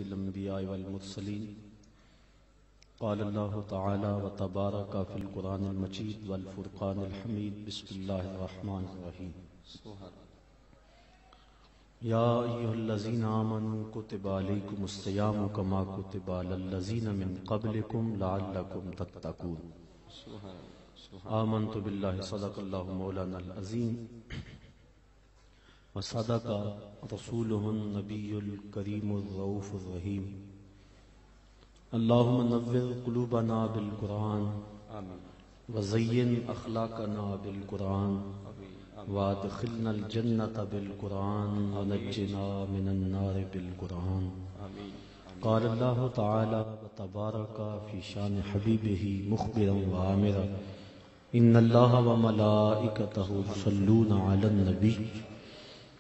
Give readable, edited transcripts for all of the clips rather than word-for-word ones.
سید الانبیاء والمرسلین قال اللہ تعالی وتبارک فی القرآن المجید والفرقان الحمید بسم اللہ الرحمن الرحیم یا ایھا الذین آمنوا کتب علیکم الصیام کما کتب علی الذین من قبلکم لعلکم تتقون آمنت باللہ صدق اللہ مولانا العظیم وصدق رسولہ النبی الکریم الرؤوف الرحیم اللہم نور قلوبنا بالقرآن وزین اخلاقنا بالقرآن وادخلنا الجنة بالقرآن ونجنا من النار بالقرآن قال اللہ تعالی وتبارک فی شان حبیبہ مخبرا وآمرا ان اللہ وملائکتہ یصلون علی النبی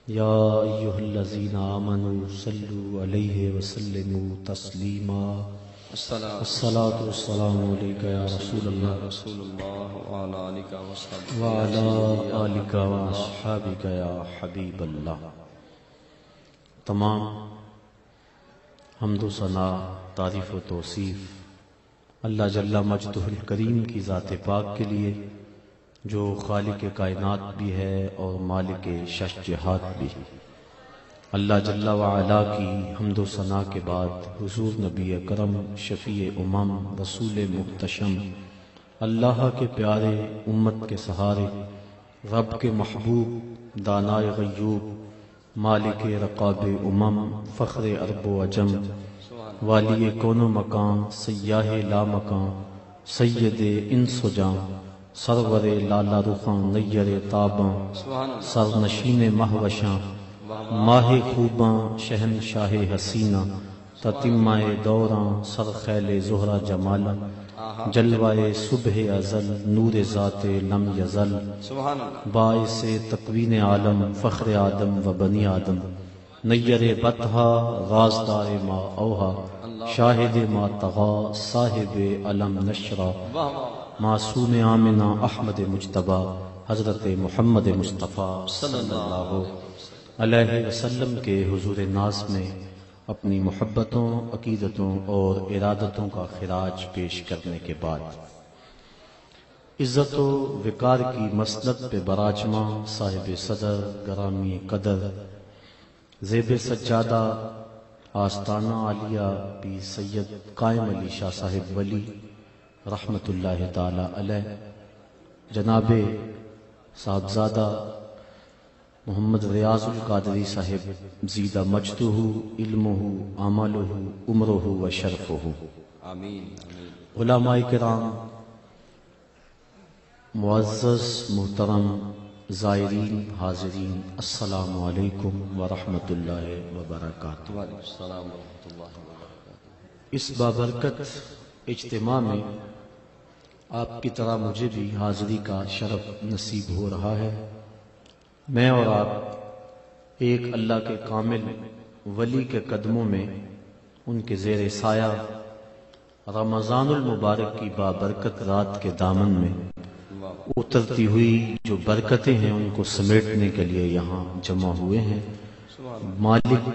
یا ایھا الذین آمنوا صلوا علیہ وسلموا تسلیما الصلاۃ والسلام علیک یا رسول اللہ وعلی آلک واصحابک یا حبیب اللہ۔ تمام حمد و ثنا، تعریف و توصیف اللہ جل مجدہ الکریم کی ذات پاک کے لیے جو خالق کائنات بھی ہے اور مالک شش جہات بھی۔ اللہ جل وعلا کی حمد و ثنا کے بعد حضور نبی کرم شفیع امم رسول محتشم اللہ کے پیارے امت کے سہارے رب کے محبوب دانائے غیوب مالک رقاب امم فخر عرب و عجم والی کون و مکان سیاہ لا مکان سید انس و جان سرور لالا رخاں نیر تاباں سرنشین مہوشاں ماہ خوباں شہنشاہ حسینہ تتمہ دوراں سر خیل زہرہ جمالا جلوہ صبح ازل نور ذات لم یزل باعث تکوین عالم فخر آدم و بنی آدم نیر بطحا غازدار ما اوہا شاہد ما تغا صاحب علم نشرہ معصوم آمنہ احمد مجتبی حضرت محمد مصطفیٰ صلی اللہ علیہ وسلم کے حضور ناز میں اپنی محبتوں، عقیدتوں اور ارادتوں کا خراج پیش کرنے کے بعد عزت و وقار کی مسند پہ براجماں صاحب صدر گرامی قدر زیب سجادہ آستانہ عالیہ پی سید قائم علی شاہ صاحب ولی رحمت اللہ تعالی علیہ جناب صاحبزادہ محمد ریاض القادری صاحب زیدہ مجدہ علمہ عملہ عمرہ و شرفہ، علماء کرام، معزز محترم زائرین حاضرین، السلام علیکم ورحمۃ اللہ وبرکاتہ۔ اس بابرکت اجتماع میں آپ کی طرح مجھے بھی حاضری کا شرف نصیب ہو رہا ہے۔ میں اور آپ ایک اللہ کے کامل ولی کے قدموں میں ان کے زیر سایہ رمضان المبارک کی بابرکت رات کے دامن میں اترتی ہوئی جو برکتیں ہیں ان کو سمیٹنے کے لیے یہاں جمع ہوئے ہیں۔ مالک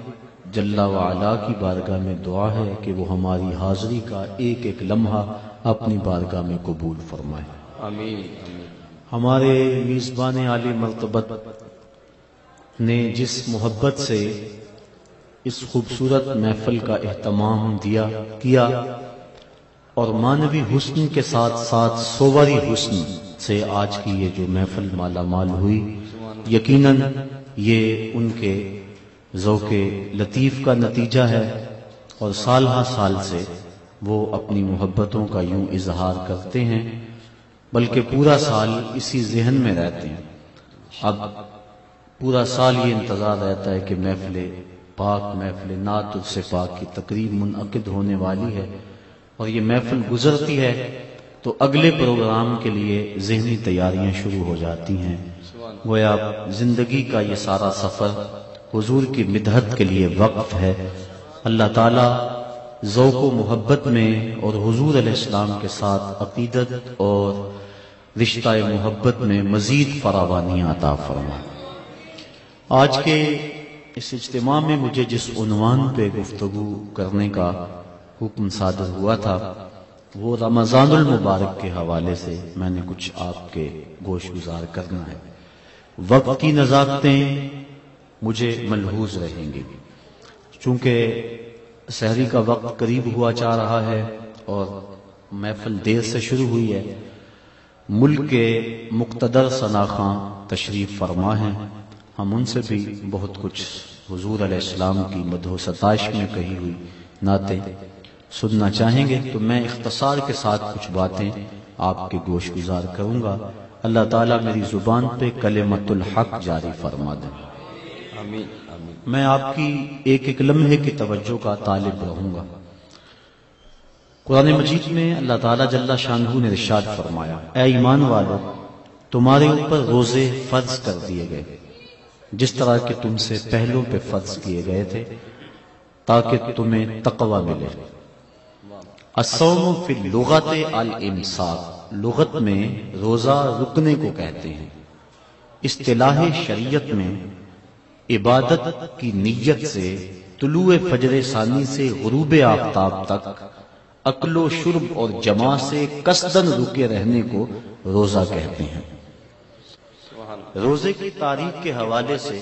جل وعلا کی بارگاہ میں دعا ہے کہ وہ ہماری حاضری کا ایک ایک لمحہ اپنی بارگاہ میں قبول فرمائے، آمین۔ ہمارے میزبان عالی مرتبت نے جس محبت سے اس خوبصورت محفل کا اہتمام کیا اور مانوی حسن کے ساتھ ساتھ صوری حسن سے آج کی یہ جو محفل مالا مال ہوئی، یقیناً یہ ان کے ذوق لطیف کا نتیجہ ہے اور سال ہر سال سے وہ اپنی محبتوں کا یوں اظہار کرتے ہیں، بلکہ پورا سال اسی ذہن میں رہتے ہیں۔ اب پورا سال یہ انتظار رہتا ہے کہ محفل پاک، محفل نعت سے پاک کی تقریب منعقد ہونے والی ہے، اور یہ محفل گزرتی ہے تو اگلے پروگرام کے لیے ذہنی تیاریاں شروع ہو جاتی ہیں۔ گویا زندگی کا یہ سارا سفر حضور کی مدحت کے لیے وقف ہے۔ اللہ تعالیٰ ذوق و محبت میں اور حضور علیہ السلام کے ساتھ عقیدت اور رشتہ محبت میں مزید فراوانی عطا فرمائے۔ آج کے اس اجتماع میں مجھے جس عنوان پہ گفتگو کرنے کا حکم صادر ہوا تھا وہ رمضان المبارک کے حوالے سے میں نے کچھ آپ کے گوش گزار کرنا ہے۔ وقت کی نزاکتیں مجھے ملحوظ رہیں گی، چونکہ سحری کا وقت قریب ہوا جا رہا ہے اور محفل دیر سے شروع ہوئی ہے۔ ملک کے مقتدر ثناخواں تشریف فرما ہیں، ہم ان سے بھی بہت کچھ حضور علیہ السلام کی مدح و ستائش میں کہی ہوئی نعتیں سننا چاہیں گے، تو میں اختصار کے ساتھ کچھ باتیں آپ کے گوش گزار کروں گا۔ اللہ تعالیٰ میری زبان پہ کلمت الحق جاری فرما دیں۔ آمین آمین۔ میں آپ کی ایک ایک لمحے کی توجہ کا طالب رہوں گا۔ قرآن مجید میں اللہ تعالیٰ جل شانہ نے ارشاد فرمایا، اے ایمان والو، تمہارے اوپر روزے فرض کر دیے گئے جس طرح کہ تم سے پہلوں پہ فرض کیے گئے تھے تاکہ تمہیں تقوی ملے۔ الصوم فی اللغت الامساک، لغت میں روزہ رکنے کو کہتے ہیں۔ اصطلاح شریعت میں عبادت کی نیت سے طلوع فجر ثانی سے غروب آفتاب تک اکل و شرب اور جماع سے قصدن رکے رہنے کو روزہ کہتے ہیں۔ روزے کی تاریخ کے حوالے سے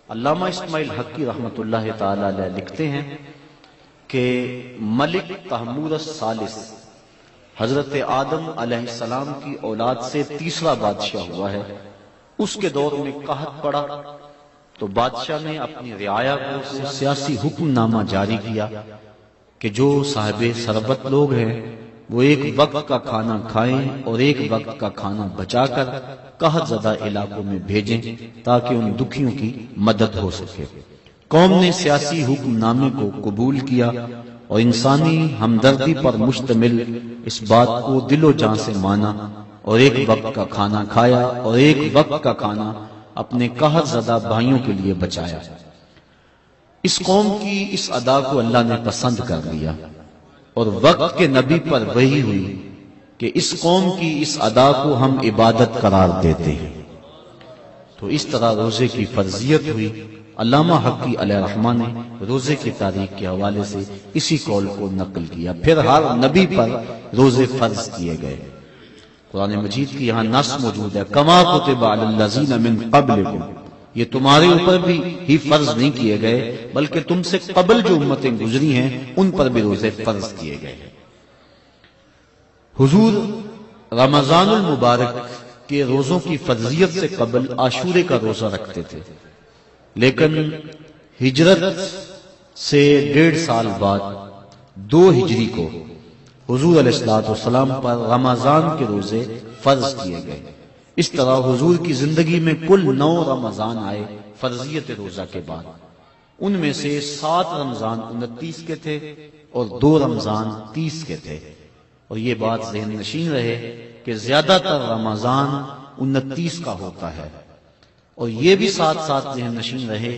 علامہ اسماعیل حقی رحمۃ اللہ تعالی علیہ لکھتے ہیں کہ ملک تحمور الثالث حضرت آدم علیہ السلام کی اولاد سے تیسرا بادشاہ ہوا ہے۔ اس کے دور میں قحط پڑا تو بادشاہ نے اپنی رعایا کو سیاسی حکم نامہ جاری کیا کہ جو صاحب ثروت لوگ ہیں وہ ایک وقت کا کھانا کھائیں اور ایک وقت کا کھانا بچا کر قحط زدہ علاقوں میں بھیجیں تاکہ ان دکھیوں کی مدد ہو سکے۔ قوم نے سیاسی حکم نامے کو قبول کیا اور انسانی ہمدردی پر مشتمل اس بات کو دل و جان سے مانا اور ایک وقت کا کھانا کھایا اور ایک وقت کا کھانا اپنے قحط زدہ بھائیوں کے لیے بچایا۔ اس قوم کی اس ادا کو اللہ نے پسند کر لیا اور وقت کے نبی پر وحی ہوئی کہ اس قوم کی اس ادا کو ہم عبادت قرار دیتے ہیں۔ تو اس طرح روزے کی فرضیت ہوئی۔ علامہ حقی علیہ الرحمن نے روزے کی تاریخ کے حوالے سے اسی قول کو نقل کیا۔ پھر ہر نبی پر روزے فرض کیے گئے۔ قرآن مجید کی یہاں نص موجود ہے، کما کتب علی الذین من قبلکم، یہ تمہارے اوپر بھی ہی فرض نہیں کیے گئے بلکہ تم سے قبل جو امتیں گزری ہیں ان پر بھی روزے فرض کیے گئے ہیں۔ حضور رمضان المبارک کے روزوں کی فرضیت سے قبل عاشورے کا روزہ رکھتے تھے، لیکن ہجرت سے 1.5 سال بعد 2 ہجری کو حضور علیہ السلام پر رمضان کے روزے فرض کیے گئے۔ اس طرح حضور کی زندگی میں کل 9 رمضان آئے فرضیت روزہ کے بعد۔ ان میں سے 7 رمضان 29 کے تھے اور 2 رمضان 30 کے تھے، اور یہ بات ذہن نشین رہے کہ زیادہ تر رمضان 29 کا ہوتا ہے، اور یہ بھی ساتھ ساتھ ذہن نشین رہے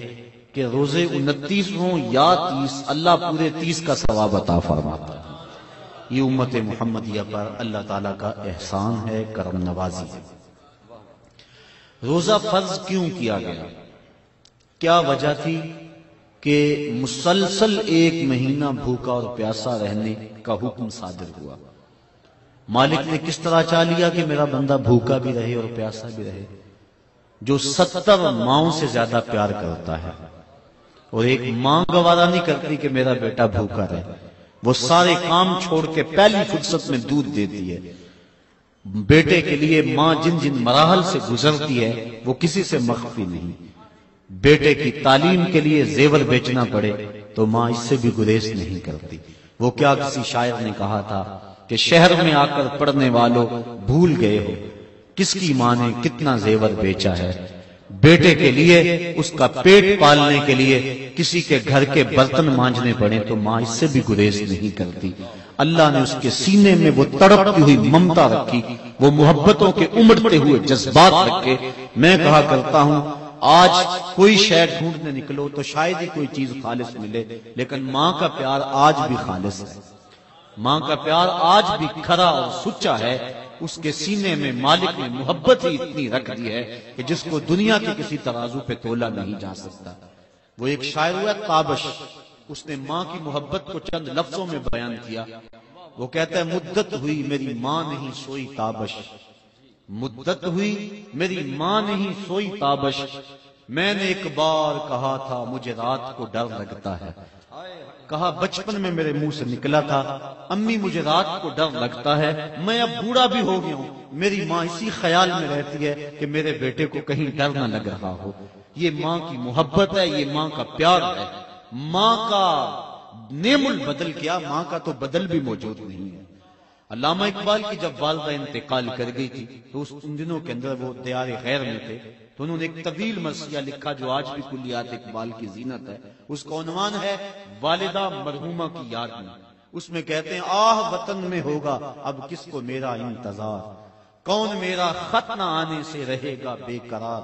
کہ روزے 29 ہوں یا 30 اللہ پورے 30 کا ثواب عطا فرماتا ہے۔ یہ امت محمدیہ پر اللہ تعالیٰ کا احسان ہے، کرم نوازی ہے۔ روزہ فرض کیوں کیا گیا؟ کیا وجہ تھی کہ مسلسل 1 مہینہ بھوکا اور پیاسا رہنے کا حکم صادر ہوا؟ مالک نے کس طرح چاہ لیا کہ میرا بندہ بھوکا بھی رہے اور پیاسا بھی رہے؟ جو 70 ماؤں سے زیادہ پیار کرتا ہے اور ایک ماں گوارا نہیں کرتی کہ میرا بیٹا بھوکا رہے، وہ سارے کام چھوڑ کے پہلی فرصت میں دودھ دیتی ہے۔ بیٹے کے لیے ماں جن جن مراحل سے گزرتی ہے وہ کسی سے مخفی نہیں۔ بیٹے کی تعلیم کے لیے زیور بیچنا پڑے تو ماں اس سے بھی گریز نہیں کرتی۔ وہ کیا کسی شاعر نے کہا تھا کہ شہر میں آ کر پڑھنے والوں بھول گئے ہو کس کی ماں نے کتنا زیور بیچا ہے۔ بیٹے کے لیے اس کا پیٹ پالنے کے لیے کسی کے گھر کے برتن مانجنے پڑے تو ماں اس سے بھی گریز نہیں کرتی۔ اللہ نے اس کے سینے میں وہ تڑپتی ہوئی ممتا رکھی، وہ محبتوں کے امڑتے ہوئے جذبات رکھے۔ میں کہا کرتا ہوں آج کوئی شے ڈھونڈنے نکلو تو شاید ہی کوئی چیز خالص ملے، لیکن ماں کا پیار آج بھی خالص ہے، ماں کا پیار آج بھی کھرا اور سچا ہے۔ اس کے سینے میں مالک نے محبت ہی اتنی رکھ دی ہے کہ جس کو دنیا کے کسی ترازو پہ تولا نہیں جا سکتا۔ وہ ایک شاعر ہوا تابش، اس نے ماں کی محبت کو چند لفظوں میں بیان کیا. وہ کہتا ہے مدت ہوئی میری ماں نہیں سوئی تابش، مدت ہوئی میری ماں نہیں سوئی تابش، میں نے ایک بار کہا تھا مجھے رات کو ڈر لگتا ہے. کہا بچپن میں میرے منہ سے نکلا تھا امی مجھے رات کو ڈر لگتا ہے، میں اب بوڑھا بھی ہو گیا ہوں، میری ماں اسی خیال میں رہتی ہے کہ میرے بیٹے کو کہیں ڈر نہ لگ رہا ہو. یہ ماں کی محبت ہے، یہ ماں کا پیار ہے. ماں کا نعم البدل کیا، ماں کا تو بدل بھی موجود نہیں ہے. علامہ اقبال کی جب والدہ انتقال کر گئی تھی تو ان دنوں کے اندر وہ دیار غیر میں تھے، تو انہوں نے ایک طویل مرثیہ لکھا جو آج بھی کلیات اقبال کی زینت ہے. اس کا عنوان ہے والدہ مرحومہ کی یاد میں. اس میں کہتے ہیں آہ وطن میں ہوگا اب کس کو میرا انتظار، کون میرا خط نہ آنے سے رہے گا بے قرار،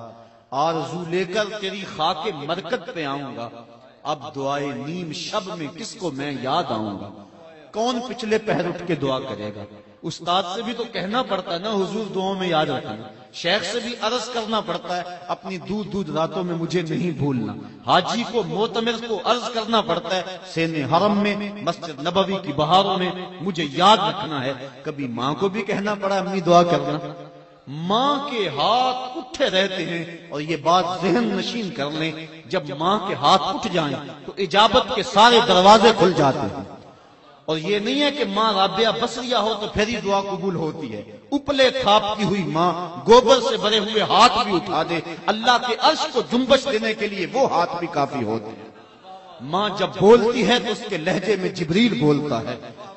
آرزو لے کر تیری خاک مرکت پہ آؤں گا، اب دعائے نیم شب میں کس کو میں یاد آؤں گا، کون پچھلے پہر اٹھ کے دعا کرے گا. استاد سے بھی تو کہنا پڑتا ہے نا حضور دعاؤں میں یاد رکھنا، شیخ سے بھی عرض کرنا پڑتا ہے اپنی دودھ دودھ راتوں میں مجھے نہیں بھولنا، حاجی کو معتمر کو عرض کرنا پڑتا ہے سین حرم میں مسجد نبوی کی بہاروں میں مجھے یاد رکھنا ہے. کبھی ماں کو بھی کہنا پڑا امی دعا کرنا. ماں کے ہاتھ اٹھے رہتے ہیں، اور یہ بات ذہن نشین کر لیں جب ماں کے ہاتھ اٹھ جائیں تو اجابت کے سارے دروازے کھل جاتے ہیں. اور یہ نہیں ہے کہ ماں رابعہ بصریہ ہو تو پھر ہی دعا قبول ہوتی ہے. اپلے تھاپتی ہوئی ماں گوبر سے بھرے ہوئے ہاتھ بھی اٹھا دے، اللہ کے عرش کو جنبش دینے کے لیے وہ ہاتھ بھی کافی ہوتے ہیں. ماں جب بولتی ہے تو اس کے لہجے میں جبریل بولتا ہے،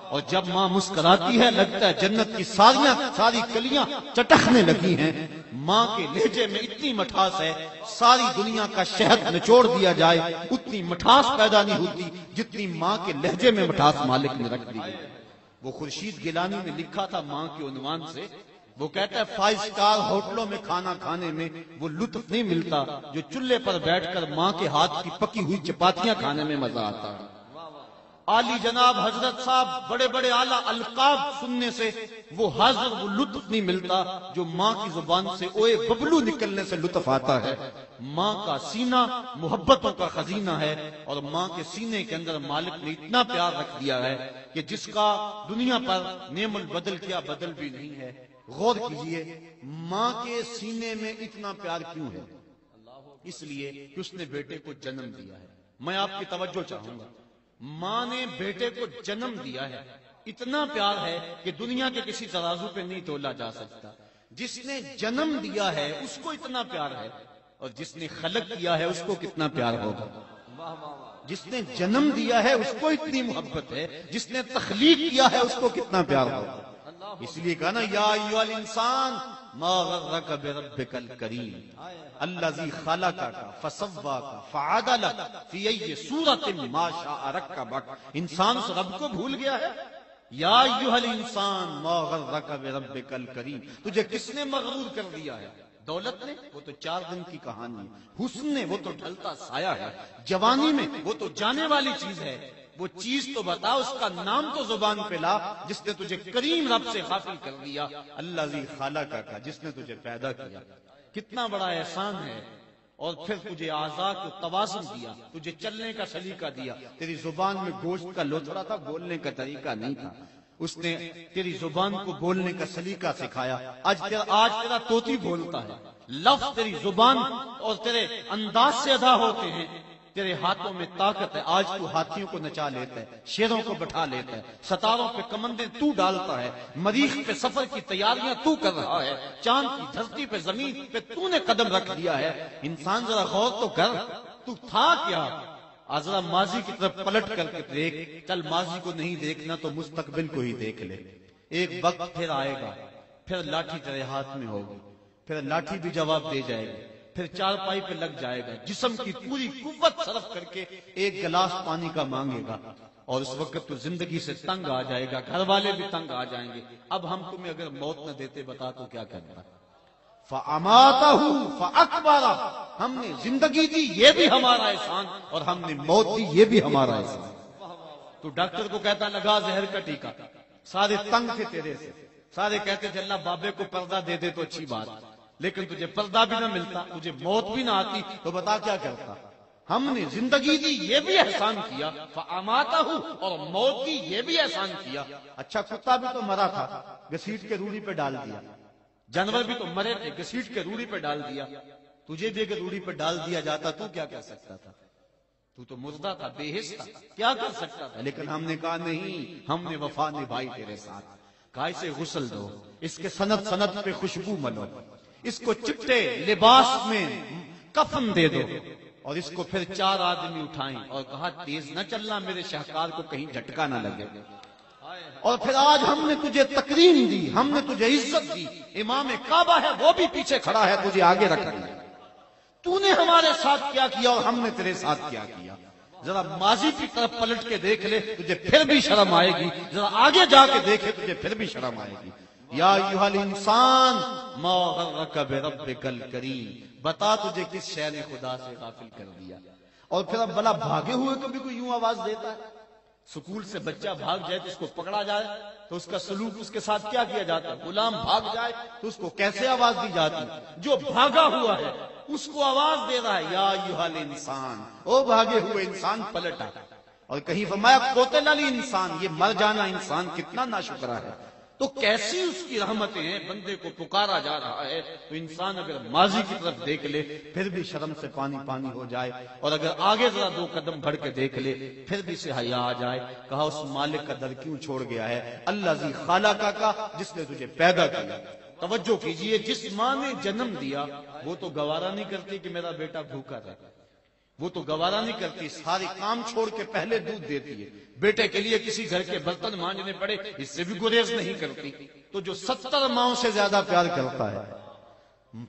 اور جب ماں مسکراتی ہے لگتا ہے جنت کی ساری کلیاں چٹکنے لگی ہیں. ماں کے لہجے میں اتنی مٹھاس ہے ساری دنیا کا شہد نچوڑ دیا جائے اتنی مٹھاس پیدا نہیں ہوتی جتنی ماں کے لہجے میں مٹھاس مالک نے رکھ دی. وہ خورشید گیلانی نے لکھا تھا ماں کے عنوان سے، وہ کہتا ہے 5 اسٹار ہوٹلوں میں کھانا کھانے میں وہ لطف نہیں ملتا جو چولہے پر بیٹھ کر ماں کے ہاتھ کی پکی ہوئی چپاتیاں کھانے میں مزہ آتا ہے. عالی جناب حضرت صاحب بڑے بڑے اعلیٰ القاب سننے سے وہ حاضر وہ لطف نہیں ملتا جو ماں کی زبان سے اوے ببلو نکلنے سے لطف آتا ہے. ماں کا سینہ محبتوں کا خزینہ ہے، اور ماں کے سینے کے اندر مالک نے اتنا پیار رکھ دیا ہے کہ جس کا دنیا پر نعم البدل کیا بدل بھی نہیں ہے. غور کیجئے ماں کے سینے میں اتنا پیار کیوں ہے؟ اس لیے کہ اس نے بیٹے کو جنم دیا ہے. میں آپ کی توجہ چاہوں گا، ماں نے بیٹے کو جنم دیا ہے، اتنا پیار ہے کہ دنیا کے کسی ترازو پہ نہیں تولا جا سکتا. جس نے جنم دیا ہے اس کو اتنا پیار ہے، اور جس نے خلق کیا ہے اس کو کتنا پیار ہوگا. جس نے جنم دیا ہے اس کو اتنی محبت ہے، جس نے تخلیق کیا ہے اس کو کتنا پیار ہوگا. اس لیے کہا نا یا ایھا الانسان ما غرک بربک الکریم الذی خلقک فسواک فعدلک فی ای صورت ما شاء رکبک. انسان اس رب کو بھول گیا ہے. یا ایھا الانسان ما غرک بربک الکریم، تجھے کس نے مغرور کر دیا ہے؟ دولت نے؟ وہ تو 4 دن کی کہانی ہے. حسن نے؟ وہ تو ڈھلتا سایہ ہے. جوانی میں؟ وہ تو جانے والی چیز ہے. وہ چیز تو بتا، اس کا نام تو زبان پہ لا جس نے تجھے کریم رب سے غافل کر دیا. الذی خلقک، جس نے تجھے پیدا کیا. کتنا بڑا احسان ہے. اور پھر تجھے اعضاء کو توازن دیا، تجھے چلنے کا سلیقہ دیا. تیری زبان میں گوشت کا لوتھڑا تھا، بولنے کا طریقہ نہیں تھا. اس نے تیری زبان کو بولنے کا سلیقہ سکھایا. آج تیرا طوطی بولتا ہے. لفظ تیری زبان اور تیرے انداز سے ادا ہوتے ہیں. تیرے ہاتھوں میں طاقت ہے. آج تو ہاتھیوں کو نچا لیتا ہے، شیروں کو بٹھا لیتا ہے، ستاروں پہ کمندیں تو ڈالتا ہے، مریخ پہ سفر کی تیاریاں تو کر رہا ہے، چاند کی دھرتی پہ زمین پہ تو نے قدم رکھ دیا ہے. انسان ذرا غور تو کر، تو تھا کیا؟ ذرا ماضی کی طرف پلٹ کر کے دیکھ. چل ماضی کو نہیں دیکھنا تو مستقبل کو ہی دیکھ لے. ایک وقت پھر آئے گا، پھر لاٹھی تیرے ہاتھ میں ہوگی، پھر لاٹھی بھی جواب دے جائے گی، پھر چارپائی پہ لگ جائے گا، جسم کی پوری قوت صرف کر کے ایک گلاس پانی کا مانگے گا. اور اس وقت تو زندگی سے تنگ آ جائے گا، گھر والے بھی تنگ آ جائیں گے. اب ہم تمہیں اگر موت نہ دیتے بتا تو کیا کرتا؟ فَأَمَاتَهُ فَأَقْبَرَهُ، ہم نے زندگی دی یہ بھی ہمارا احسان، اور ہم نے موت دی یہ بھی ہمارا احسان. تو ڈاکٹر کو کہتا لگا زہر کا ٹیکہ، سارے تنگ تھے تیرے سے، سارے کہتے تھے اللہ بابے کو پردہ دے دے تو اچھی بات، لیکن تجھے پردہ بھی نہ ملتا، تجھے موت بھی نہ آتی، تو بتا کیا کرتا؟ ہم نے زندگی دی یہ بھی احسان کیا، فَأَمَاتَهُ، اور موت دی یہ بھی احسان کیا۔ اچھا کتا بھی تو مرا تھا، گھسیٹ کے روڑی پہ ڈال دیا، جانور بھی تو مرے تھے، گھسیٹ کے روڑی پہ ڈال دیا، تجھے بھی اگر روڑی پہ ڈال دیا جاتا تو کیا کر سکتا تھا؟ تو تو مردہ تھا، بے حس تھا، کیا کر سکتا تھا؟ لیکن ہم نے کہا نہیں، ہم نے وفا نبھائی تیرے ساتھ۔ کہا اسے غسل دو، اس کے سند سند پہ خوشبو ملو، اس کو چٹے لباس میں کفن دے دو، اور اس کو پھر 4 آدمی اٹھائیں، اور کہا تیز نہ چلنا، میرے شاہکار کو کہیں جھٹکا نہ لگے۔ اور پھر آج ہم نے تجھے تکریم دی، ہم نے تجھے عزت دی، امام کعبہ ہے وہ بھی پیچھے کھڑا ہے، تجھے آگے رکھ دیا۔ تو نے ہمارے ساتھ کیا کیا اور ہم نے تیرے ساتھ کیا کیا؟ ذرا ماضی کی طرف پلٹ کے دیکھ لے، تجھے پھر بھی شرم آئے گی، ذرا آگے جا کے دیکھے، تجھے پھر بھی شرم آئے گی۔ یا ایھا الانسان ما غرک بربک الکریم، بتا تجھے کس شے نے خدا سے غافل کر دیا۔ اور پھر اب بلا بھاگے ہوئے کبھی کوئی یوں آواز دیتا ہے؟ سکول سے بچہ بھاگ جائے تو اس کو پکڑا جائے تو اس کا سلوک اس کے ساتھ کیا کیا جاتا ہے؟ غلام بھاگ جائے تو اس کو کیسے آواز دی جاتی؟ جو بھاگا ہوا ہے اس کو آواز دے رہا ہے، یا ایھا الانسان، او بھاگے ہوئے انسان پلٹ آ۔ اور کہیں فرمایا قتل الانسان، یہ مر جانا انسان کتنا ناشکرا ہے۔ تو کیسی اس کی رحمتیں ہیں، بندے کو پکارا جا رہا ہے تو انسان اگر ماضی کی طرف دیکھ لے پھر بھی شرم سے پانی پانی ہو جائے، اور اگر آگے ذرا 2 قدم بڑھ کے دیکھ لے پھر بھی سے حیا آ جائے۔ کہا اس مالک کا در کیوں چھوڑ گیا ہے؟ اللہ ذی خالقہ کا، جس نے تجھے پیدا کیا۔ توجہ کیجئے، جس ماں نے جنم دیا وہ تو گوارا نہیں کرتی کہ میرا بیٹا بھوکا رہے، وہ تو گوارا نہیں کرتی، سارے کام چھوڑ کے پہلے دودھ دیتی ہے۔ بیٹے کے لیے کسی گھر کے برتن مانجنے پڑے اس سے بھی گریز نہیں کرتی۔ تو جو 70 ماؤں سے زیادہ پیار کرتا ہے،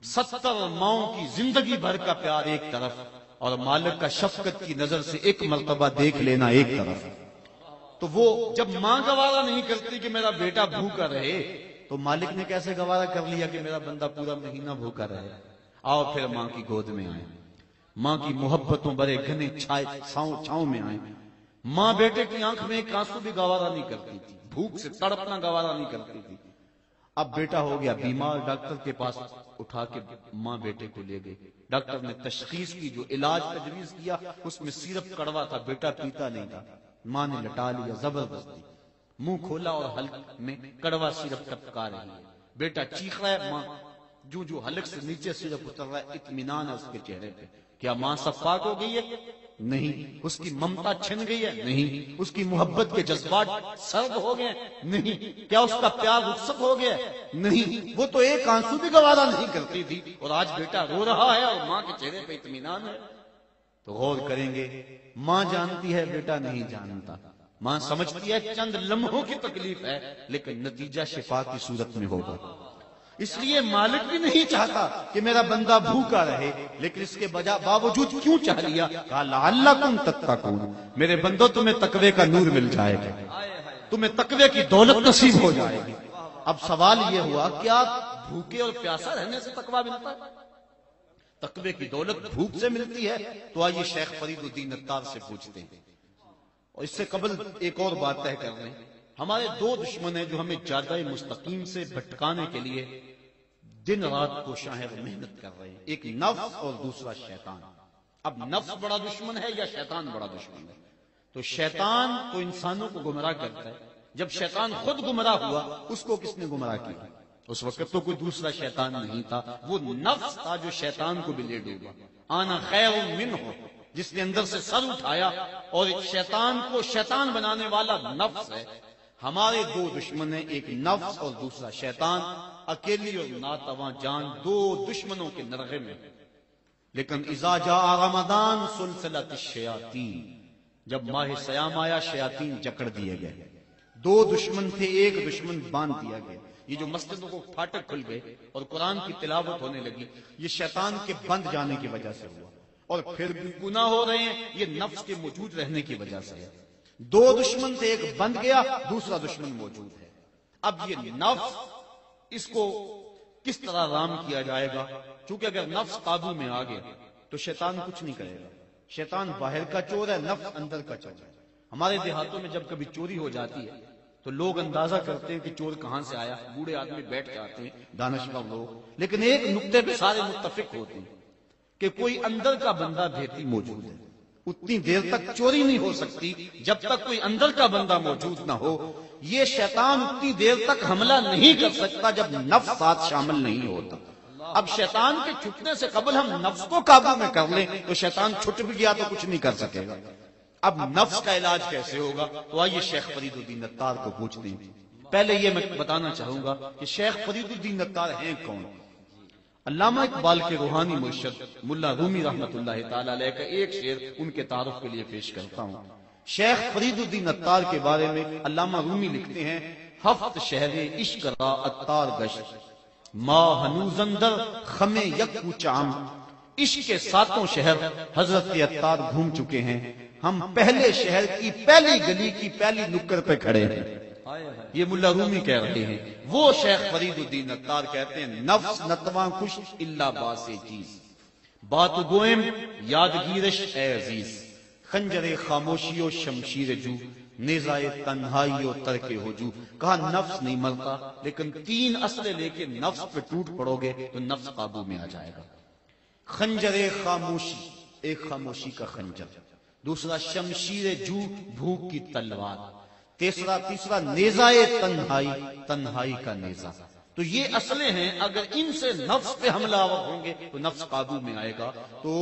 70 ماؤں کی زندگی بھر کا پیار ایک طرف، اور مالک کا شفقت کی نظر سے ایک مرتبہ دیکھ لینا ایک طرف، تو وہ جب ماں گوارا نہیں کرتی کہ میرا بیٹا بھوکا رہے تو مالک نے کیسے گوارا کر لیا کہ میرا بندہ پورا مہینہ بھوکا رہے؟ آؤ پھر ماں کی گود میں آئے، ماں کی محبتوں بڑے گھنے چھاؤں میں آئے۔ ماں بیٹے کی آنکھ میں ایک آنسو بھی گوارا نہیں کرتی تھی، بھوک سے تڑپنا گوارا نہیں کرتی تھی۔ اب بیٹا ہو گیا بیمار، ڈاکٹر کے پاس اٹھا کے ماں بیٹے کو لے گئی، ڈاکٹر نے تشخیص کی، جو علاج تجویز کیا اس میں سیرپ کڑوا تھا، بیٹا پیتا نہیں تھا۔ ماں نے لٹا لیا زبردستی، منہ کھولا اور حلق میں کڑوا سیرپ ٹپکا رہی ہے، بیٹا چیخ رہا ہے، ماں جو حلق سے نیچے سیرپ اتر رہا ہے، اطمینان ہے اس کے چہرے پہ۔ کیا ماں صفاق ہو گئی ہے؟ نہیں۔ اس کی ممتا چھن گئی ہے؟ نہیں۔ اس کی محبت کے جذبات سرد ہو گئے؟ نہیں۔ کیا اس کا پیار رخصت ہو گیا؟ نہیں۔ وہ تو ایک آنسو بھی گوارا نہیں کرتی تھی، اور آج بیٹا رو رہا ہے اور ماں کے چہرے پہ اطمینان ہے۔ تو غور کریں گے، ماں جانتی ہے بیٹا نہیں جانتا، ماں سمجھتی ہے چند لمحوں کی تکلیف ہے لیکن نتیجہ شفا کی صورت میں ہوگا۔ اس لیے مالک بھی نہیں چاہتا کہ میرا بندہ بھوکا رہے، لیکن اس کے باوجود کیوں چاہ لیا؟ کہا لعلکم تتقون، میرے بندو تمہیں تقوی کا نور مل جائے گا، تمہیں تقوی کی دولت نصیب ہو جائے گی۔ اب سوال یہ ہوا، کیا بھوکے اور پیاسا رہنے سے تقوی ملتا ہے؟ تقوی کی دولت بھوک سے ملتی ہے؟ تو آئیے شیخ فرید الدین عطار سے پوچھتے ہیں۔ اور اس سے قبل ایک اور بات طے کر لیں، ہمارے 2 دشمن ہیں جو ہمیں جادہ مستقیم سے بھٹکانے کے لیے دن رات کوشاں ہیں، محنت کر رہے ہیں، ایک نفس اور دوسرا شیطان۔ اب نفس بڑا دشمن ہے یا شیطان بڑا دشمن ہے؟ تو شیطان تو انسانوں کو گمراہ کرتا ہے، جب شیطان خود گمراہ ہوا اس کو کس نے گمراہ کیا؟ اس وقت تو کوئی دوسرا شیطان نہیں تھا، وہ نفس تھا جو شیطان کو بھی لے ڈوبا۔ آنا خیر منہ، جس نے اندر سے سر اٹھایا، اور شیطان کو شیطان بنانے والا نفس ہے۔ ہمارے 2 دشمن ہیں، ایک نفس اور دوسرا شیطان، اکیلی اور ناتواں جان 2 دشمنوں کے نرغے میں۔ لیکن اذا جاء رمضان سلسلۃ الشیاطین، جب ماہ سیام آیا شیاطین جکڑ دیے گئے۔ 2 دشمن تھے، ایک دشمن باندھ دیا گیا۔ یہ جو مسجدوں کو پھاٹک کھل گئے اور قرآن کی تلاوت ہونے لگی، یہ شیطان کے بند جانے کی وجہ سے ہوا، اور پھر بھی گناہ ہو رہے ہیں، یہ نفس کے موجود رہنے کی وجہ سے ہے۔ 2 دشمن تھے، ایک بند گیا، دوسرا دشمن موجود ہے۔ اب یہ نفس، اس کو کس طرح رام کیا جائے گا؟ چونکہ اگر نفس قابو میں آ گیا تو شیطان کچھ نہیں کرے گا۔ شیطان باہر کا چور ہے، نفس اندر کا چور ہے۔ ہمارے دیہاتوں میں جب کبھی چوری ہو جاتی ہے تو لوگ اندازہ کرتے ہیں کہ چور کہاں سے آیا، بوڑھے آدمی بیٹھ جاتے ہیں دانشور لوگ، لیکن ایک نقطے پہ سارے متفق ہوتے ہیں کہ کوئی اندر کا بندہ بھیتی موجود ہے۔ اتنی دیر تک چوری نہیں ہو سکتی جب تک کوئی اندر کا بندہ موجود نہ ہو. یہ شیطان اتنی دیر تک حملہ نہیں کر سکتا جب نفس ساتھ شامل نہیں ہوتا. اب شیطان کے چھٹنے سے قبل ہم نفس کو قابو میں کر لیں تو شیطان چھٹ بھی گیا تو کچھ نہیں کر سکے گا. اب نفس کا علاج کیسے ہوگا؟ تو آئیے شیخ فرید الدین عطار کو پوچھتے ہیں. پہلے یہ میں بتانا چاہوں گا کہ شیخ فرید الدین عطار ہیں کون. علامہ اقبال کے روحانی مرشد ملا رومی رحمت اللہ تعالی علیہ کا ایک شعر ان کے تعارف کے لیے پیش کرتا ہوں. شیخ فرید الدین عطار کے بارے میں علامہ رومی لکھتے ہیں: ہفت شہر عشق را عطار گشت، ماہ ہنوزندر خم یک چام. عشق کے ساتوں شہر حضرت عطار گھوم چکے ہیں، ہم پہلے شہر کی پہلی گلی کی پہلی نکڑ پہ کھڑے ہیں. یہ ملا رومی کہہ رہے ہیں. وہ شیخ فرید الدین عطار کہتے ہیں: نفس نتواں کش الا باس چیز، بات گوئم یادگیرش اے عزیز. خنجر خاموشی و شمشیر جو، نیزائے تنہائی و ترک ہجو. کہا نفس نہیں مرتا، لیکن 3 اسلحے لے کے نفس پہ ٹوٹ پڑو گے تو نفس قابو میں آ جائے گا. خنجر خاموشی، ایک خاموشی کا خنجر. دوسرا شمشیر جو، بھوک کی تلوار. تیسرا نیزائے تنہائی، تنہائی کا نیزہ. تو یہ اسلحے ہیں، اگر ان سے نفس پہ حملہ آور ہوں گے تو نفس قابو میں آئے گا. تو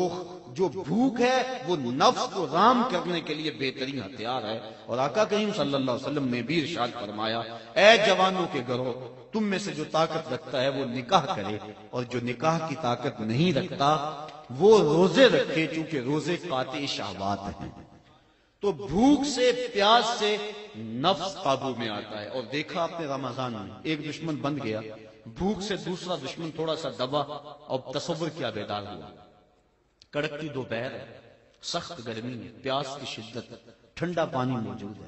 جو بھوک ہے وہ نفس کو رام کرنے کے لیے بہترین ہتھیار ہے. اور آقا کریم صلی اللہ علیہ وسلم نے بھی ارشاد فرمایا: اے جوانوں کے گروہ، تم میں سے جو طاقت رکھتا ہے وہ نکاح کرے، اور جو نکاح کی طاقت نہیں رکھتا وہ روزے رکھے، چونکہ روزے قاطع شہوات ہیں. تو بھوک سے، پیاس سے نفس قابو میں آتا ہے. اور دیکھا آپ نے رمضان میں ایک دشمن بن گیا، بھوک سے دوسرا دشمن تھوڑا سا دبا اور تصور کیا بیدار ہوا. کڑکتی دوپہر ہے، سخت گرمی ہے، پیاس کی شدت، ٹھنڈا پانی موجود ہے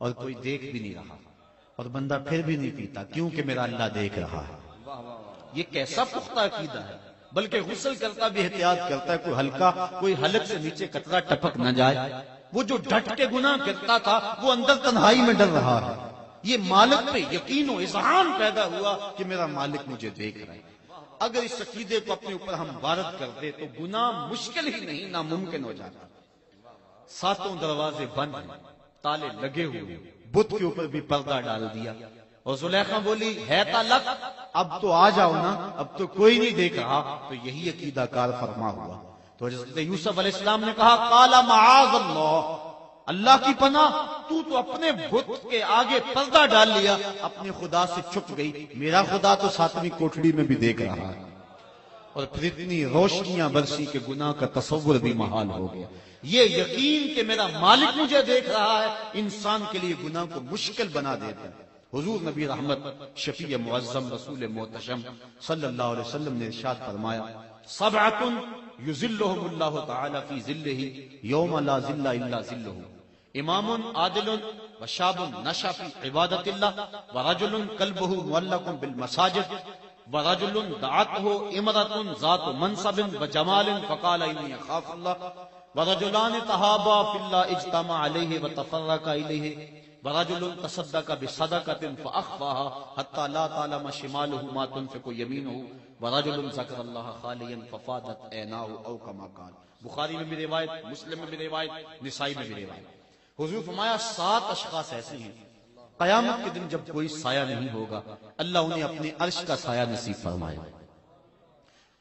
اور کوئی دیکھ بھی نہیں رہا، اور بندہ پھر بھی نہیں پیتا کیونکہ میرا اللہ دیکھ رہا ہے. یہ کیسا پختہ عقیدہ ہے. بلکہ غسل کرتا بھی احتیاط کرتا ہے، کوئی ہلکا، کوئی حلق سے نیچے قطرہ ٹپک نہ جائے. وہ جو ڈٹ کے گناہ کرتا تھا وہ اندر تنہائی میں ڈر رہا ہے. یہ مالک پہ یقین و اذعان پیدا ہوا کہ میرا مالک مجھے دیکھ رہا ہے. اگر اس عقیدے کو اپنے اوپر ہم وارد کر دے تو گناہ مشکل ہی نہیں، ناممکن ہو جاتا. 7 دروازے بند ہیں، تالے لگے ہوئے، بت کے اوپر بھی پردہ ڈال دیا. اور زلیخا بولی: ہے تالک، اب تو آ جاؤ نا، اب تو کوئی نہیں دیکھ رہا. تو یہی عقیدہ کار فرما ہوا. تو حضرت یوسف علیہ السلام نے کہا: قال معاذ اللہ، اللہ کی پناہ، تو اپنے بت کے آگے پردہ ڈال لیا، اپنے خدا سے چھپ گئی. میرا خدا تو 7ویں کوٹڑی میں بھی دیکھ رہا ہے. اور پھر اتنی روشنیاں برسی کہ گناہ کا تصور بھی محال ہو گیا. یہ یقین کہ میرا مالک مجھے دیکھ رہا ہے انسان کے لیے گناہ کو مشکل بنا دیتا ہے. حضور نبی رحمت شفیع معظم رسول محتشم صلی اللہ علیہ وسلم نے ارشاد فرمایا: 7 یظلہم اللہ تعالی فی ظلہ یوم لا ظل الا ظلہ، امام عادل وشاب نشا فی عبادت اللہ، ورجل قلبہ معلق بالمساجد، ورجل دعته امرأة ذات منصب وجمال فقال انی اخاف اللہ، ورجلان تحابا فی اللہ اجتمع علیہ وتفرقا الیہ، ورجل تصدق بصدقة فأخفاها حتى لا تعلم شماله ما تنفق يمينه، ورجل ذكر الله خاليا ففاضت عيناه او كما قال. بخاری میں بھی روایت، مسلم میں بھی روایت، نسائی میں بھی روایت. حضور فرمایا 7 اشخاص ایسے ہیں قیامت کے دن جب کوئی سایہ نہیں ہوگا، اللہ انہیں اپنے عرش کا سایہ نصیب فرمائے.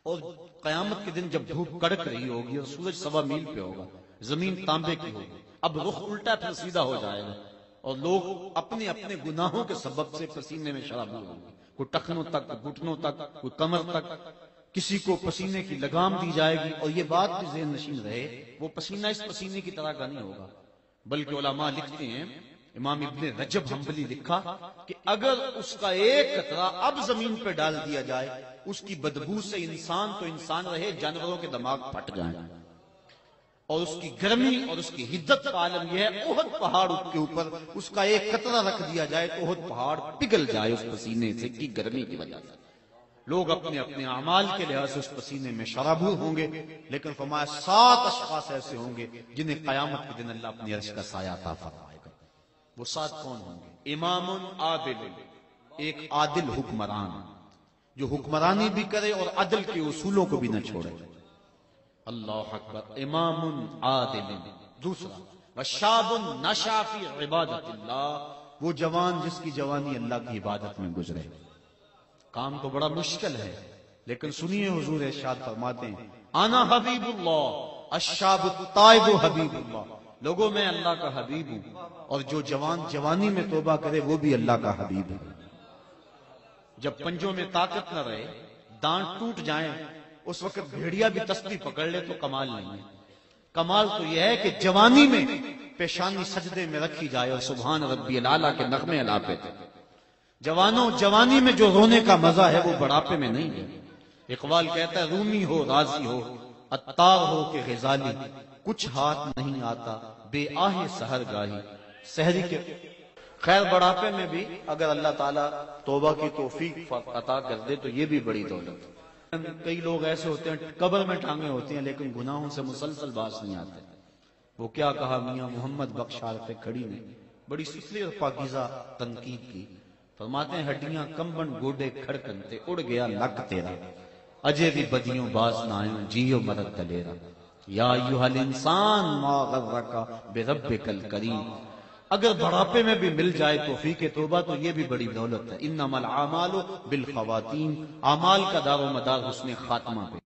اور قیامت کے دن جب دھوپ کڑک رہی ہوگی اور سورج 1.25 میل پہ ہوگا، زمین تانبے کی ہوگی، اب رخ الٹا پھر سیدھا ہو جائے گا، اور لوگ اپنے اپنے گناہوں کے سبب سے پسینے میں شرابور ہوں گے. کوئی ٹخنوں تک، گھٹنوں تک، کوئی کمر تک، کسی کو پسینے کی لگام دی جائے گی. اور یہ بات بھی ذہن نشین رہے، وہ پسینہ اس پسینے کی طرح کا نہیں ہوگا، بلکہ علماء لکھتے ہیں، امام ابن رجب حنبلی لکھا کہ اگر اس کا ایک قطرہ اب زمین پہ ڈال دیا جائے، اس کی بدبو سے انسان تو انسان رہے، جانوروں کے دماغ پھٹ جائیں. اور اس کی گرمی اور اس کی حدت کا عالم یہ ہے، احد پہاڑ کے اوپر اس کا ایک قطرہ رکھ دیا جائے تو احد پہاڑ پگھل جائے اس پسینے سے کی گرمی کی وجہ سے. لوگ اپنے اپنے اعمال کے لحاظ سے اس پسینے میں شرابور ہوں گے. لیکن فرمایا 7 اشخاص ایسے ہوں گے جنہیں قیامت کے دن اللہ اپنے عرش کا سایہ عطا فرمائے گا. وہ 7 کون ہوں گے؟ امام عادل، ایک عادل حکمران جو حکمرانی بھی کرے اور عدل کے اصولوں کو بھی نہ چھوڑے. اللہ اکبر، امام عادل۔ دوسرا وشاب نشا فی عبادت اللہ، وہ جوان جس کی جوانی اللہ کی عبادت میں گزرے۔ کام تو بڑا مشکل ہے، لیکن سنیے حضور ارشاد فرماتے ہیں انا حبیب اللہ الشاب الطائب حبیب اللہ، لوگوں میں اللہ کا حبیب ہوں، اور جو جوان جوانی میں توبہ کرے وہ بھی اللہ کا حبیب ہے۔ جب پنجوں میں طاقت نہ رہے، دانت ٹوٹ جائیں، اس وقت بھیڑیا بھی تسبیح پکڑ لے تو کمال نہیں ہے۔ کمال تو یہ ہے کہ جوانی میں پیشانی سجدے میں رکھی جائے اور سبحان ربی الاعلیٰ کے نغمے الاپے تھے۔ جوانوں، جوانی میں جو رونے کا مزہ ہے وہ بڑھاپے میں نہیں ہے۔ اقبال کہتا ہے رومی ہو راضی ہو عطار ہو کہ غزالی، کچھ ہاتھ نہیں آتا بے آہ سحر گاہی، سحری کے خیر بڑھاپے میں بھی اگر اللہ تعالیٰ توبہ کی توفیق عطا کر دے تو یہ بھی بڑی دولت ہے۔ کئی لوگ ایسے ہوتے ہیں قبر میں ٹانگے ہوتے ہیں لیکن گناہوں سے مسلسل باز نہیں آتے۔ وہ کیا کہا میاں محمد بخش عارف کھڑی نے، بڑی ستلی اور پاکیزہ تنقید کی۔ فرماتے ہیں ہڈیاں کمبن گوڈے کھڑکنتے، اڑ گیا لک تیرا، اجے بھی بدیوں باز نہ آئیں جیو مرد دلیرا، یا ایھا الانسان ما غرک بربک الکریم۔ اگر بڑھاپے میں بھی مل جائے توفیق توبہ تو یہ بھی بڑی دولت ہے۔ انما الاعمال بالخواتیم، اعمال کا دار و مدار حسن خاتمہ پہ۔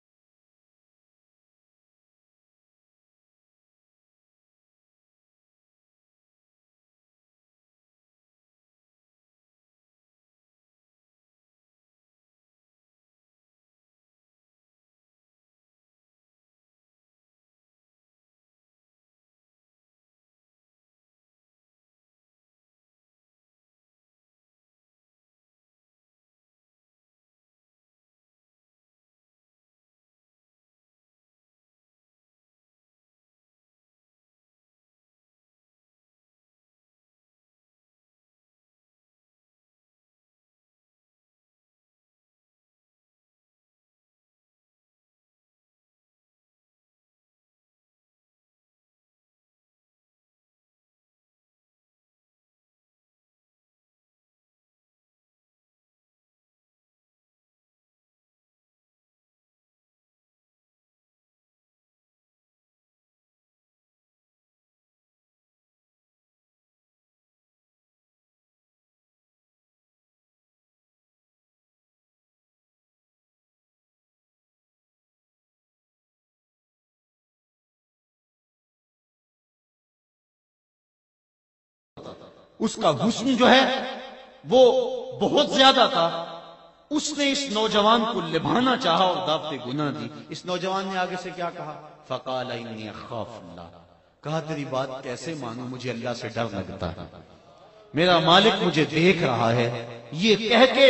اس کا حسن جو ہے وہ بہت زیادہ تھا، اس نے اس نوجوان کو لبھانا چاہا اور دعوت گناہ دی۔ اس نوجوان نے آگے سے کیا کہا؟ فقال انی اخاف اللہ، کہا تیری بات کیسے مانوں، مجھے اللہ سے ڈر لگتا ہے، میرا مالک مجھے دیکھ رہا ہے۔ یہ کہہ کے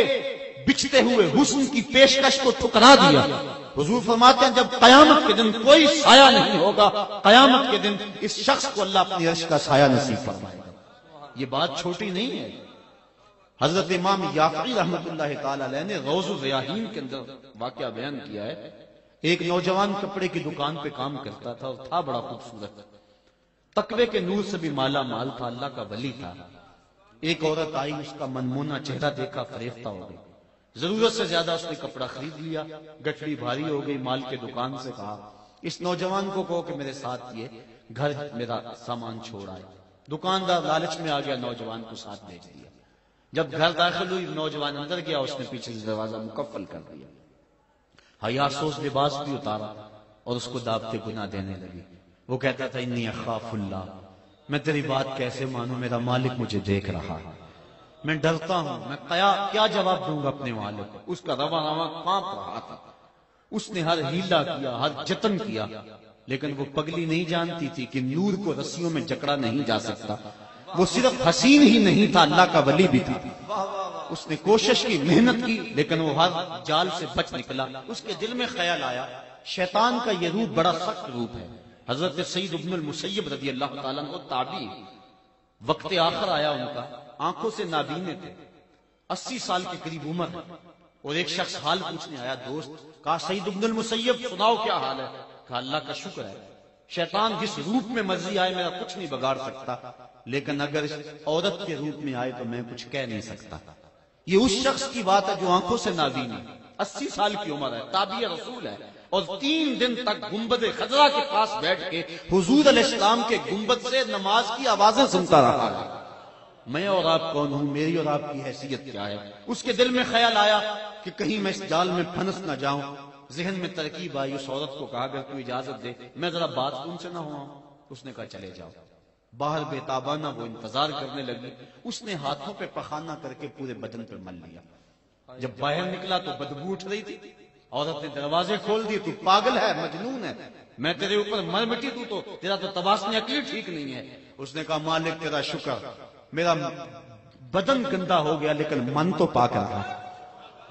بچھتے ہوئے حسن کی پیشکش کو ٹھکرا دیا۔ حضور فرماتے ہیں جب قیامت کے دن کوئی سایہ نہیں ہوگا، قیامت کے دن اس شخص کو اللہ اپنی عرش کا سایہ نصیب فرمائے گا۔ یہ بات چھوٹی نہیں ہے۔ حضرت امام یافعی رحمت اللہ تعالی علیہ نے روض الریاحین کے اندر واقعہ بیان کیا ہے۔ ایک نوجوان کپڑے کی دکان پہ کام کرتا تھا اور تھا بڑا خوبصورت، تقوی کے نور سے بھی مالا مال تھا، اللہ کا ولی تھا۔ ایک عورت آئی، اس کا منمونا چہرہ دیکھا، فریفتہ ہو گئی، ضرورت سے زیادہ اس نے کپڑا خرید لیا، گٹھڑی بھاری ہو گئی، مال کے دکان سے کہا اس نوجوان کو کہو کہ میرے ساتھ یہ گھر میرا سامان چھوڑ آئے۔ دکاندار لالچ میں آ گیا، نوجوان کو ساتھ بھیج دیا۔ جب گھر داخل ہوئی، نوجوان اندر گیا، اس نے پیچھے سے دروازہ مقفل کر دیا، حیا سوز لباس بھی اتارا اور اس کو دعوت گناہ دینے لگی۔ وہ کہتا تھا انی اخاف اللہ، میں تیری بات کیسے مانوں، میرا مالک مجھے دیکھ رہا ہے، میں ڈرتا ہوں، میں کیا جواب دوں گا اپنے مالک کو۔ اس کا رواں کانپ رہا تھا، اس نے ہر ہیلا کیا، ہر جتن کیا، لیکن وہ پگلی نہیں جانتی تھی کہ نور کو رسیوں میں جکڑا نہیں جا سکتا۔ وہ صرف حسین ہی نہیں تھا، اللہ کا ولی بھی تھا۔ اس نے کوشش کی، محنت کی، لیکن وہ ہر جال سے بچ نکلا۔ اس کے دل میں خیال آیا شیطان کا یہ روپ بڑا سخت روپ ہے۔ حضرت سعید ابن المسیب رضی اللہ تعالیٰ عنہ تابعی، وقت آخر آیا ان کا، آنکھوں سے نابینے تھے، 80 سال کے قریب عمر ہے، اور ایک شخص حال پوچھنے آیا، دوست، کہا سعید ابن المسیب سناؤ کیا حال ہے؟ کہا اللہ کا شکر ہے، شیطان جس روپ میں مرضی آئے میرا کچھ نہیں بگاڑ سکتا، لیکن اگر اس عورت کے روپ میں آئے تو میں کچھ کہہ نہیں سکتا۔ یہ اس شخص کی بات ہے جو آنکھوں سے نابین ہے، 80 سال کی عمر ہے، تابعی رسول ہے، اور 3 دن تک گنبد خضرا کے پاس بیٹھ کے حضور علیہ السلام کے گنبد سے نماز کی آوازیں سنتا رہا ہے۔ میں اور آپ کون ہوں، میری اور آپ کی حیثیت کیا ہے؟ اس کے دل میں خیال آیا کہ کہیں میں اس جال میں پھنس نہ جاؤں۔ ذہن میں ترکیب آئی، اس عورت کو کہا اگر کوئی اجازت دے میں ذرا بات تم سے نہ ہوا۔ اس نے کہا چلے جاؤ۔ باہر بے تابانہ وہ انتظار کرنے لگی۔ اس نے ہاتھوں پہ پخانہ کر کے پورے بدن پہ مل لیا۔ جب باہر نکلا تو بدبو اٹھ رہی تھی۔ عورت نے دروازے کھول دیے، تو پاگل ہے، مجنون ہے، میں تیرے اوپر مر مٹی دوں تو تیرا تو تباسن عقلی ٹھیک نہیں ہے۔ اس نے کہا مالک تیرا شکر، میرا بدن گندا ہو گیا لیکن من تو پاک رہا۔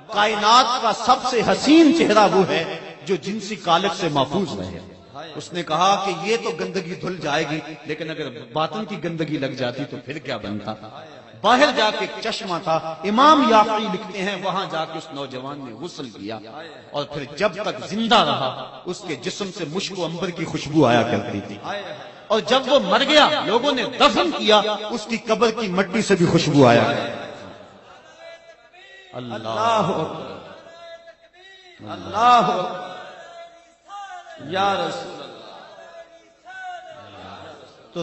کائنات کا سب سے حسین چہرہ وہ ہے جو جنسی کالک سے محفوظ رہے۔ اس نے کہا کہ یہ تو گندگی دھل جائے گی لیکن اگر باطن کی گندگی لگ جاتی تو پھر کیا بنتا۔ باہر جا کے ایک چشمہ تھا، امام یافعی لکھتے ہیں وہاں جا کے اس نوجوان نے غسل کیا اور پھر جب تک زندہ رہا اس کے جسم سے مشک و عنبر کی خوشبو آیا کرتی تھی، اور جب وہ مر گیا لوگوں نے دفن کیا اس کی قبر کی مٹی سے بھی خوشبو آیا۔ اللہ اللہ یا رسول اللہ۔ تو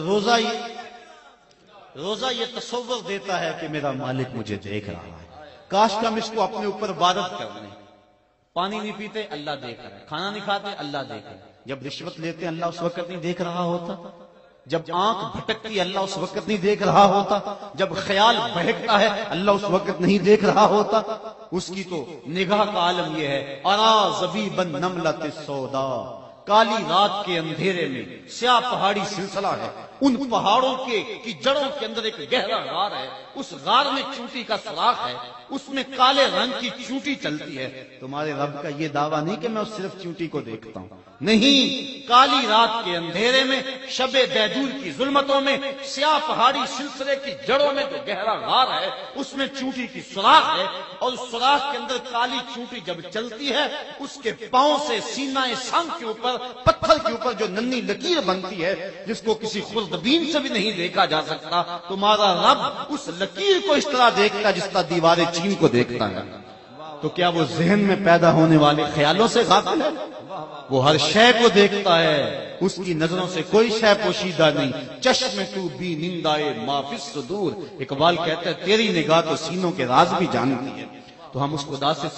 روزہ یہ تصور دیتا ہے کہ میرا مالک مجھے دیکھ رہا ہے۔ کاش کہ ہم اس کو اپنے اوپر عبادت کر لیں۔ پانی نہیں پیتے اللہ دیکھ رہا ہے، کھانا نہیں کھاتے اللہ دیکھ رہا ہے، جب رشوت لیتے ہیں اللہ اس وقت نہیں دیکھ رہا ہوتا، جب آنکھ بھٹکتی اللہ اس وقت نہیں دیکھ رہا ہوتا، جب خیال بہکتا ہے اللہ اس وقت نہیں دیکھ رہا ہوتا۔ اس کی تو نگاہ کا عالم یہ ہے، ارا زبیبا نملۃ السودا، کالی رات کے اندھیرے میں سیاہ پہاڑی سلسلہ ہے، ان پہاڑوں کی جڑوں کے اندر ایک گہرا غار ہے، اس غار میں چونٹی کا سوراخ ہے، اس میں کالے رنگ کی چونٹی چلتی ہے۔ تمہارے رب کا یہ دعویٰ نہیں کہ میں صرف چونٹی کو دیکھتا ہوں، نہیں، کالی رات کے اندھیرے میں شب دیدور کی ظلمتوں میں سیاہ پہاڑی سلسلے کی جڑوں میں جو گہرا غار ہے اس میں چونٹی کی سوراخ ہے، اور اس سوراخ کے اندر کالی چونٹی جب چلتی ہے اس کے پاؤں سے سینہ سنگ کے اوپر پتھر کے اوپر جو ننھی لکیر بنتی ہے جس کو کسی خوردبین سے بھی نہیں دیکھا جا سکتا، تمہارا رب اس لکیر کو اس طرح دیکھتا جس طرح دیوار چین کو دیکھتا ہے۔ تو کیا وہ ذہن میں پیدا ہونے والے خیالوں سے غافل ہے؟ وہ ہر شے کو دیکھتا ہے، اس کی نظروں سے کوئی شے پوشیدہ نہیں۔ چشم تو بھی نندائے ما فی الصدور، اقبال کہتا ہے تیری نگاہ تو سینوں کے راز بھی جانتی ہے۔ تو ہم اس خدا سے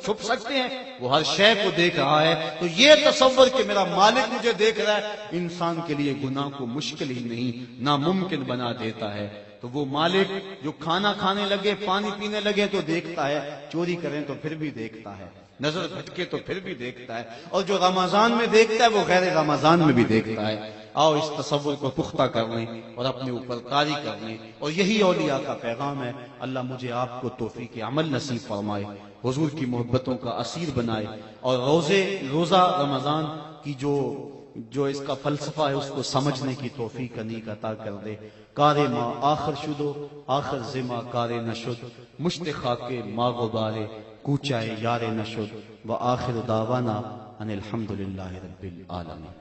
چھپ سکتے ہیں؟ وہ ہر شے کو دیکھ رہا ہے۔ تو یہ تصور کہ میرا مالک مجھے دیکھ رہا ہے انسان کے لیے گناہ کو مشکل ہی نہیں ناممکن بنا دیتا ہے۔ تو وہ مالک جو کھانا کھانے لگے پانی پینے لگے تو دیکھتا ہے، چوری کریں تو پھر بھی دیکھتا ہے، نظر بھٹکے تو پھر بھی دیکھتا ہے، اور جو رمضان میں دیکھتا ہے وہ غیر رمضان میں بھی دیکھتا ہے۔ آؤ اس تصور کو پختہ کر لیں اور اپنے اوپر طاری کر لیں، اور یہی اولیاء کا پیغام ہے۔ اللہ مجھے آپ کو توفیق عمل نصیب فرمائے، حضور کی محبتوں کا اسیر بنائے، اور روزہ رمضان کی جو اس کا فلسفہ ہے اس کو سمجھنے کی توفیق انیق عطا کر دے۔ کار ما آخر شدو آخر زما کار نشد، مشت خاک ما غبارے کوچائے یار نشد، و آخر دعوانا ان الحمدللہ رب العالمین۔